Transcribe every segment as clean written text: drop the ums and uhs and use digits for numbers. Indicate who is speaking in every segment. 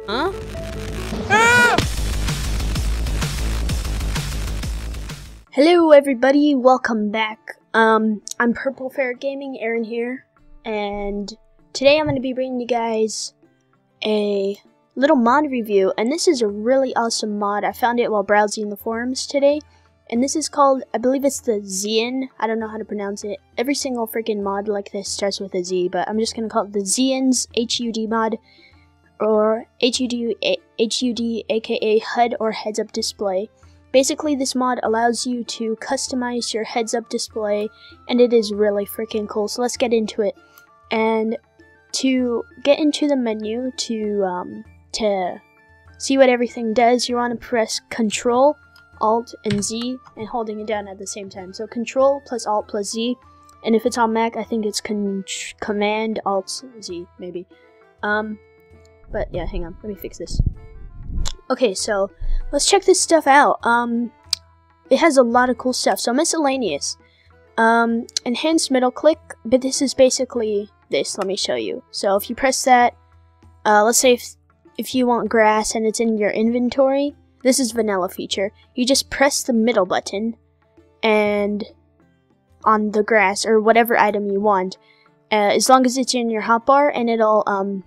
Speaker 1: Huh? Ah! Hello everybody, welcome back. I'm Purple Ferret Gaming, Aaron here, and today I'm going to be bringing you guys a little mod review, and this is a really awesome mod. I found it while browsing the forums today, and this is called, I believe it's the Zyin. I don't know how to pronounce it. Every single freaking mod like this starts with a Z, but I'm just going to call it the Zyins HUD mod, or HUD aka HUD or heads up display. Basically, this mod allows you to customize your heads up display, and it is really freaking cool. So let's get into it. And to get into the menu to see what everything does, you want to press Control, Alt, and Z, and holding it down at the same time. So Control plus Alt plus Z, and if it's on Mac, I think it's Command Alt Z maybe. But yeah, hang on, let me fix this. Okay, so let's check this stuff out. It has a lot of cool stuff. So miscellaneous, enhanced middle click, but this is basically this. Let me show you. So if you press that, let's say if you want grass and it's in your inventory, this is vanilla feature. You just press the middle button and on the grass or whatever item you want, as long as it's in your hotbar, and it'll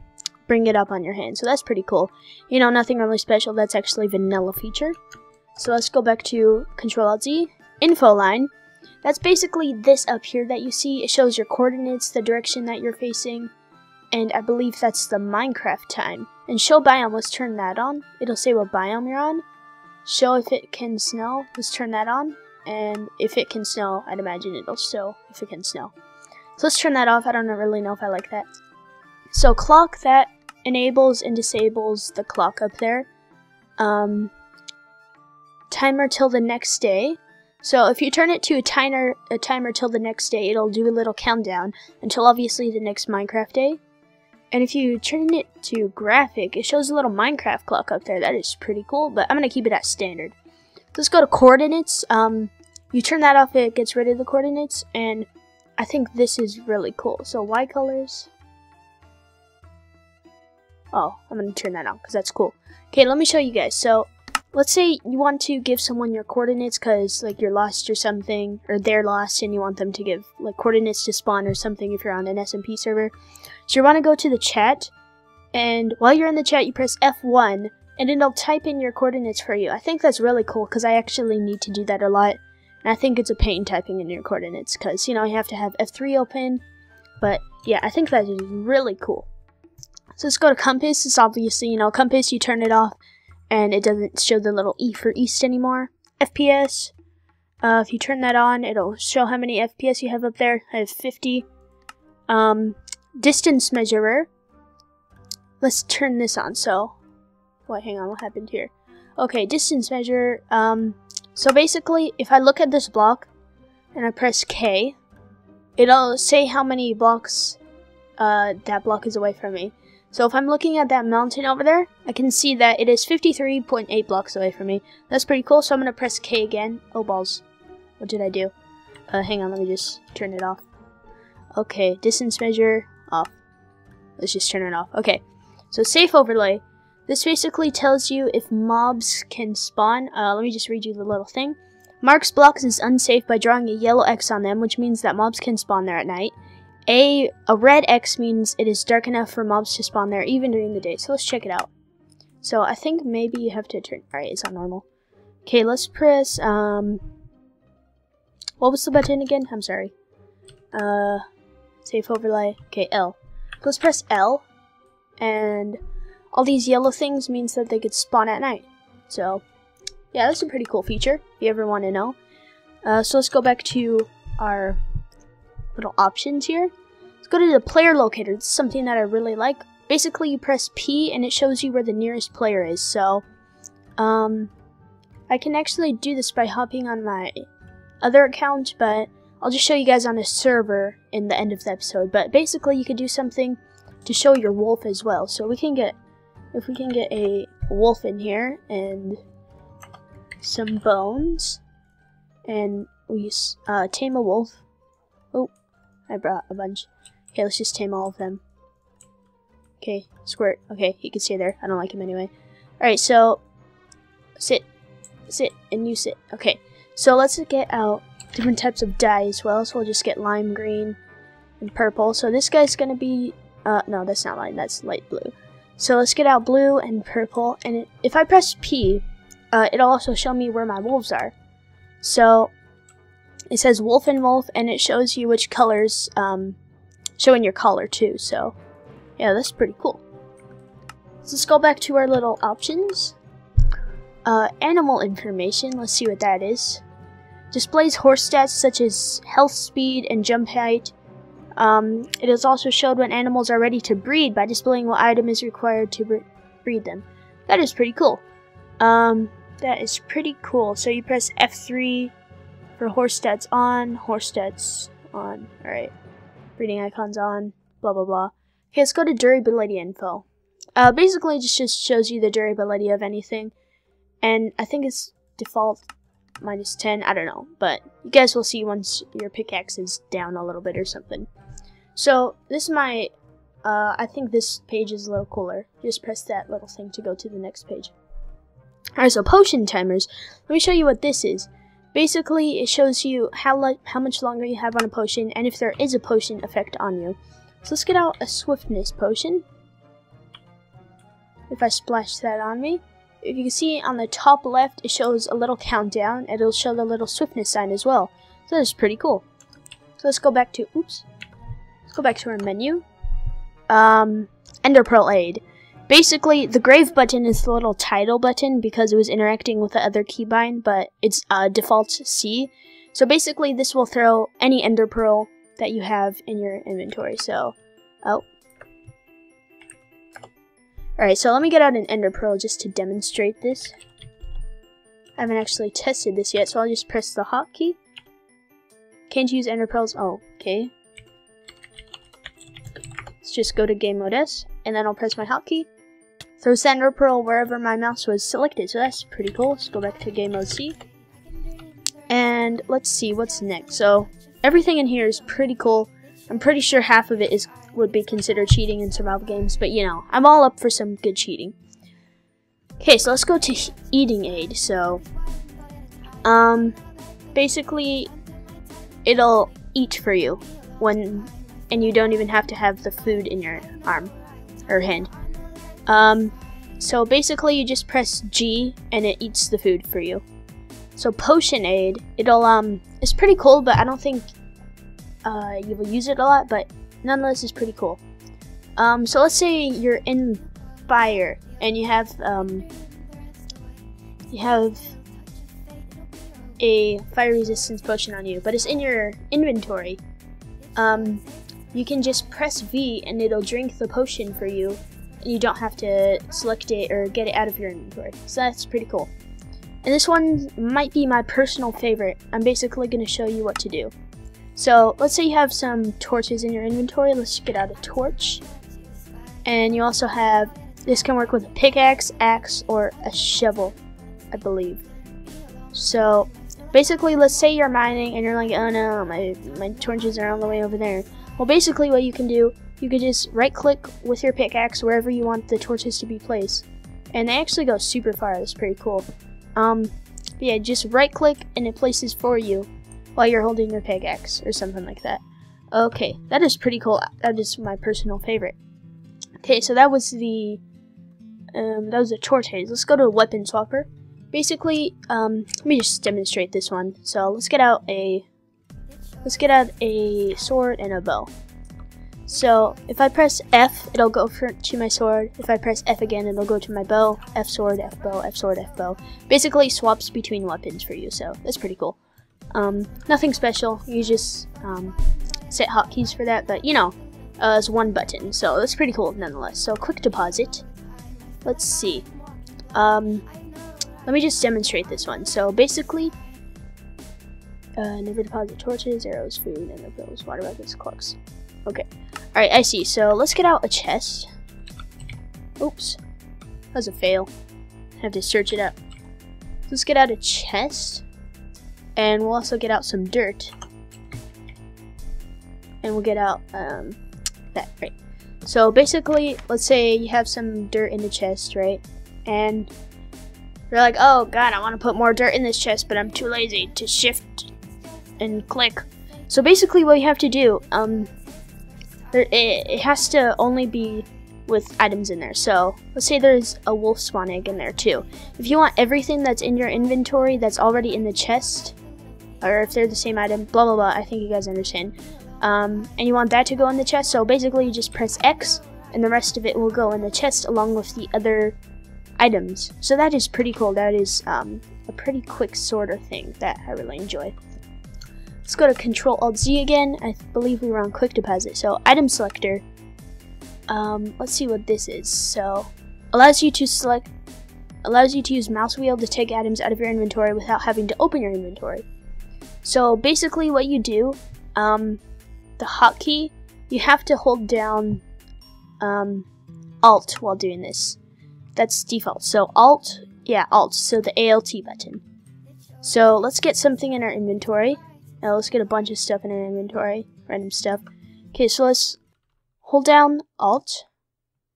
Speaker 1: bring it up on your hand. So that's pretty cool. You know, nothing really special. That's actually vanilla feature. So let's go back to Control-Alt-Z. Info line. That's basically this up here that you see. It shows your coordinates, the direction that you're facing, and I believe that's the Minecraft time. And show biome, let's turn that on. It'll say what biome you're on. Show if it can snow, let's turn that on. And if it can snow, I'd imagine it'll show if it can snow. So let's turn that off. I don't really know if I like that. So clock, that enables and disables the clock up there. Timer till the next day. So if you turn it to a timer till the next day, it'll do a little countdown until obviously the next Minecraft day. And if you turn it to graphic, it shows a little Minecraft clock up there. That is pretty cool, but I'm gonna keep it at standard. Let's go to coordinates. You turn that off, it gets rid of the coordinates, and I think this is really cool. So Y colors. Oh, I'm going to turn that on because that's cool. Okay, let me show you guys. So, let's say you want to give someone your coordinates because, like, you're lost or something, or they're lost and you want them to give, like, coordinates to spawn or something if you're on an SMP server. So, you want to go to the chat, and while you're in the chat, you press F1, and it'll type in your coordinates for you. I think that's really cool because I actually need to do that a lot, and I think it's a pain typing in your coordinates because, you know, you have to have F3 open, but, yeah, I think that is really cool. So let's go to compass. It's obviously, you know, compass, you turn it off and it doesn't show the little E for east anymore. FPS, if you turn that on, it'll show how many FPS you have up there. I have 50. Distance measurer. Let's turn this on. So, wait, hang on, what happened here? Okay, distance measure. So basically, if I look at this block and I press K, it'll say how many blocks that block is away from me. So if I'm looking at that mountain over there, I can see that it is 53.8 blocks away from me. That's pretty cool, so I'm going to press K again. Oh, balls. What did I do? Hang on, let me just turn it off. Okay, distance measure, off. Let's just turn it off. Okay, so safe overlay. This basically tells you if mobs can spawn. Let me just read you the little thing. Marks blocks as unsafe by drawing a yellow X on them, which means that mobs can spawn there at night. A red X means it is dark enough for mobs to spawn there even during the day. So let's check it out. So I think maybe you have to turn. Alright, it's on normal. Okay, let's press what was the button again? I'm sorry. Safe overlay. Okay, L. Let's press L, and all these yellow things means that they could spawn at night. So yeah, that's a pretty cool feature if you ever want to know. So let's go back to our little options here. Let's go to the player locator. It's something that I really like. Basically, you press P and it shows you where the nearest player is. So, I can actually do this by hopping on my other account, but I'll just show you guys on a server in the end of the episode. But basically, you could do something to show your wolf as well. So we can get, if we can get a wolf in here and some bones, and we tame a wolf. Oh, I brought a bunch. Okay, let's just tame all of them. Okay, Squirt. Okay, he can stay there. I don't like him anyway. Alright, so sit, and you sit. Okay, so let's get out different types of dye as well. So we'll just get lime green and purple. So this guy's gonna be, no, that's not lime, that's light blue. So let's get out blue and purple, and if I press P, it'll also show me where my wolves are. So it says wolf and wolf, and it shows you which colors, showing your color too. So yeah, that's pretty cool. So let's go back to our little options. Animal information, let's see what that is. Displays horse stats such as health, speed, and jump height. It is also showed when animals are ready to breed by displaying what item is required to breed them. That is pretty cool. That is pretty cool. So you press F3 for horse stats on, alright. Breeding icons on, blah blah blah. Okay, let's go to durability info. Basically it just shows you the durability of anything. And I think it's default -10, I don't know. But you guys will see once your pickaxe is down a little bit or something. So this is my, I think this page is a little cooler. Just press that little thing to go to the next page. Alright, so potion timers. Let me show you what this is. Basically, it shows you how much longer you have on a potion, and if there is a potion effect on you. So let's get out a swiftness potion. If I splash that on me, if you can see on the top left, it shows a little countdown, and it'll show the little swiftness sign as well. So that's pretty cool. So let's go back to, let's go back to our menu. Ender Pearl Aid. Basically, the grave button is the little title button because it was interacting with the other keybind, but it's default C. So basically, this will throw any ender pearl that you have in your inventory. So, alright, so let me get out an ender pearl just to demonstrate this. I haven't actually tested this yet, so I'll just press the hotkey. Can't use ender pearls. Oh, okay. Let's just go to game mode S, and then I'll press my hotkey. Throws the ender pearl wherever my mouse was selected, so that's pretty cool. Let's go back to game mode C. And let's see what's next. So everything in here is pretty cool. I'm pretty sure half of it would be considered cheating in survival games, but you know, I'm all up for some good cheating. Okay, so let's go to eating aid. So basically it'll eat for you and you don't even have to have the food in your arm or hand. So basically you just press G and it eats the food for you. So potion aid, it's pretty cool, but I don't think you will use it a lot, but nonetheless it's pretty cool. So let's say you're in fire and you have a fire resistance potion on you, but it's in your inventory. You can just press V and it'll drink the potion for you. You don't have to select it or get it out of your inventory. So that's pretty cool. And this one might be my personal favorite. I'm basically going to show you what to do. So let's say you have some torches in your inventory. Let's get out a torch. And you also have, this can work with a pickaxe, axe, or a shovel, I believe. So basically, let's say you're mining and you're like, oh no, my torches are all the way over there. Well, basically what you can do, you can just right click with your pickaxe wherever you want the torches to be placed. And they actually go super far. That's pretty cool. Yeah, just right click and it places for you while you're holding your pickaxe or something like that. Okay, that is pretty cool. That is my personal favorite. Okay, so that was the torch haze. Let's go to a weapon swapper. Basically, let me just demonstrate this one. So let's get out a sword and a bow. So if I press F, it'll go to my sword. If I press F again, it'll go to my bow. F sword, F bow, F sword, F bow. Basically swaps between weapons for you, so that's pretty cool. Nothing special. You just set hotkeys for that, but you know, it's one button, so that's pretty cool nonetheless. So quick deposit. Let's see. Let me just demonstrate this one. So basically, never deposit torches, arrows, food, and bills, water buckets, clocks. Okay. Alright, I see. So let's get out a chest. Oops. That was a fail. I have to search it up. Let's get out a chest. And we'll also get out some dirt. And we'll get out that, right. So basically, let's say you have some dirt in the chest, right? And you're like, oh god, I want to put more dirt in this chest, but I'm too lazy to shift and click. So basically what you have to do, it has to only be with items in there. So let's say there's a wolf spawn egg in there too. If you want everything that's in your inventory that's already in the chest, or if they're the same item, blah blah blah, I think you guys understand. And you want that to go in the chest, so basically you just press X and the rest of it will go in the chest along with the other items. So that is pretty cool. That is a pretty quick sort of thing that I really enjoy. Let's go to Control-Alt-Z again. I believe we were on Quick Deposit. So item selector. Let's see what this is. So allows you to use mouse wheel to take items out of your inventory without having to open your inventory. So basically what you do, the hotkey, you have to hold down Alt while doing this. That's default. So Alt, so the ALT button. So let's get something in our inventory. Now let's get a bunch of stuff in our inventory, random stuff. Okay, so let's hold down Alt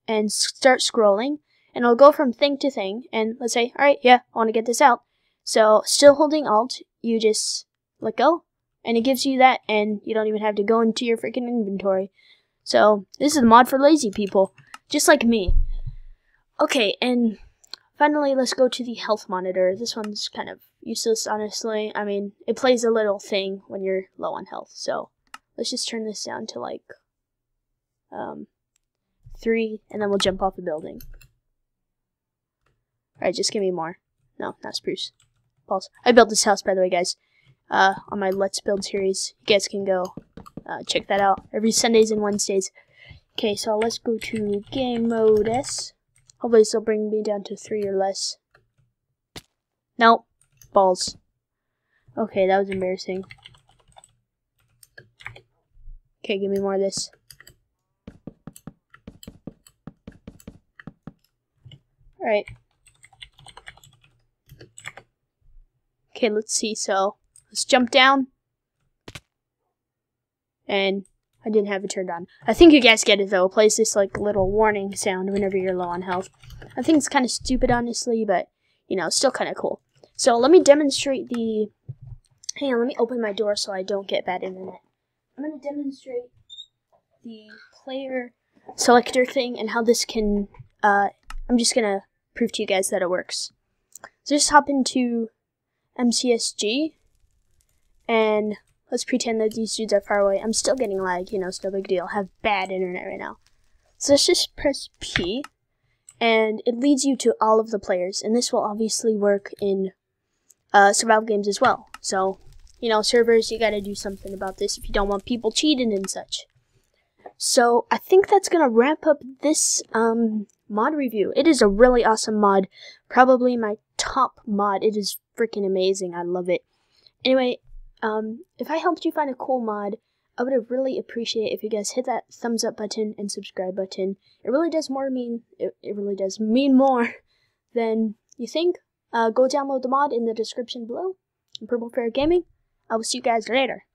Speaker 1: and start scrolling, and it'll go from thing to thing, and let's say, alright, yeah, I want to get this out. So still holding Alt, you just let go, and it gives you that, and you don't even have to go into your freaking inventory. So this is a mod for lazy people, just like me. Okay, and finally let's go to the health monitor. This one's kind of useless, honestly. I mean, it plays a little thing when you're low on health. So let's just turn this down to like 3, and then we'll jump off the building. Alright, just give me more. No, not spruce. Pulse. I built this house, by the way, guys, on my Let's Build series. You guys can go check that out every Sundays and Wednesdays. Okay, so let's go to game mode S. Hopefully this will bring me down to 3 or less. Nope. Balls. Okay, that was embarrassing. Okay, give me more of this. Alright. Okay, let's see. So, let's jump down. And I didn't have it turned on. I think you guys get it though. It plays this like little warning sound whenever you're low on health. I think it's kind of stupid, honestly, but you know, still kind of cool. So let me demonstrate the... Hang on, let me open my door so I don't get bad internet. I'm going to demonstrate the player selector thing and how this can... I'm just going to prove to you guys that it works. So just hop into MCSG, and let's pretend that these dudes are far away. I'm still getting lag, you know, still big deal. I have bad internet right now. So let's just press P, and it leads you to all of the players, and this will obviously work in survival games as well. So, you know, servers, you gotta do something about this if you don't want people cheating and such. So, I think that's gonna wrap up this mod review. It is a really awesome mod. Probably my top mod. It is freaking amazing. I love it. Anyway, if I helped you find a cool mod, I would really appreciate if you guys hit that thumbs up button and subscribe button. It really does it really does mean more than you think. Go download the mod in the description below. I'm Purple Fair Gaming. I will see you guys later.